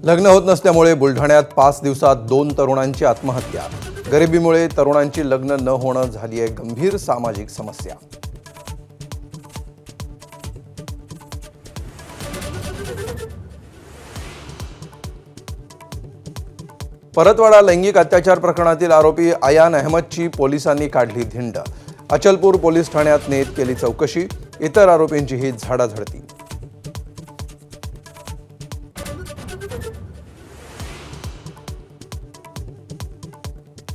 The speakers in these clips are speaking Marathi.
लग्न होत नसल्यामुळे बुलढाण्यात 5 दिवसात 2 तरुणांची आत्महत्या। गरिबीमुळे तरुणांची लग्न न होणं झाली आहे गंभीर सामाजिक समस्या। परतवाडा लैंगिक अत्याचार प्रकरणातील आरोपी अयान अहमदची पोलिसांनी काढली धिंड। अचलपूर पोलीस ठाण्यात नेत केली चौकशी। इतर आरोपींचीही झाडाझडती।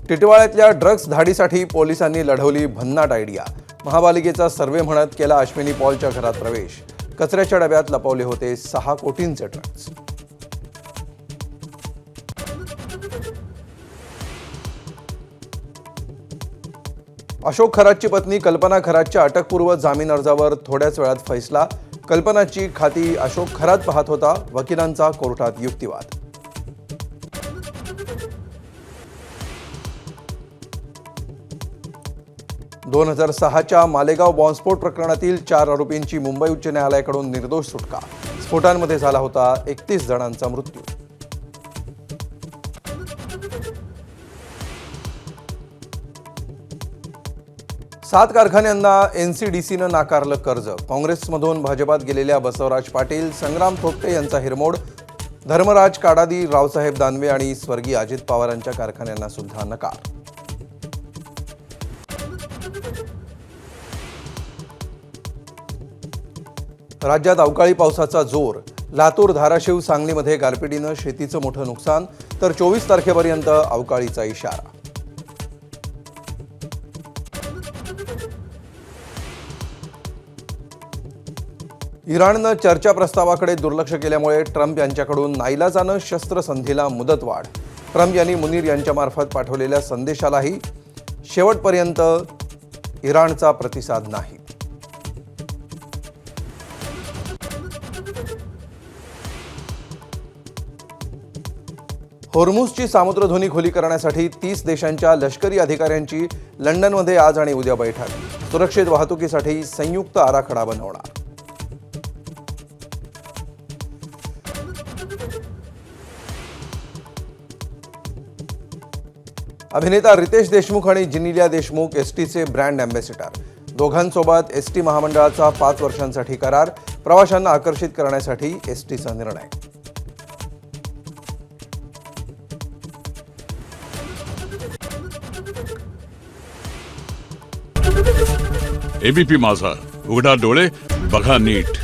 टिटवाळ्यातल्या ड्रग्ज धाडीसाठी पोलिसांनी लढवली भन्नाट आयडिया। महापालिकेचा सर्व्हे म्हणत केला अश्विनी पॉलच्या घरात प्रवेश। कचऱ्याच्या डब्यात लपवले होते 6 कोटींचे ड्रग्ज। अशोक खरातची पत्नी कल्पना खरातच्या अटकपूर्व जामीन अर्जावर थोड्याच वेळात फैसला। कल्पनाची खाती अशोक खरात पाहत होता। वकिलांचा कोर्टात युक्तिवाद। दोन 2006च्या मालेगाव बॉम्बस्फोट प्रकरणातील 4 आरोपींची मुंबई उच्च न्यायालयाकडून निर्दोष सुटका। स्फोटांमध्ये झाला होता 31 जणांचा मृत्यू। सात कारखान्यांना एनसीडीसीनं नाकारलं कर्ज। काँग्रेसमधून भाजपात गेलेल्या बसवराज पाटील, संग्राम थोपटे यांचा हिरमोड। धर्मराज काडादी, रावसाहेब दानवे आणि स्वर्गीय अजित पवारांच्या कारखान्यांना सुद्धा नकार। राज्यात अवकाळी पावसाचा जोर। लातूर, धाराशिव, सांगलीमध्ये गारपिटीनं शेतीचं मोठं नुकसान, तर 24 तारखेपर्यंत अवकाळीचा इशारा। इराणनं चर्चा प्रस्तावाकडे दुर्लक्ष केल्यामुळे ट्रम्प यांच्याकडून नाईलाजानं शस्त्रसंधीला मुदतवाढ। ट्रम्प यांनी मुनीर यांच्यामार्फत पाठवलेल्या संदेशालाही शेवटपर्यंत इराणचा प्रतिसाद नाही। होर्मुझची सामुद्रधुनी खुली करण्यासाठी 30 देशांच्या लष्करी अधिकाऱ्यांची लंडनमध्ये आज आणि उद्या बैठक। सुरक्षित वाहतुकीसाठी संयुक्त आराखडा बनवणार। अभिनेता रितेश देशमुख आणि जिनिलिया देशमुख एसटीचे ब्रँड अँबॅसेडर। दोघांसोबत एसटी महामंडळाचा 5 वर्षांसाठी करार। प्रवाशांना आकर्षित करण्यासाठी एसटीचा निर्णय। एबीपी माझा, उघडा डोळे बघा नीट।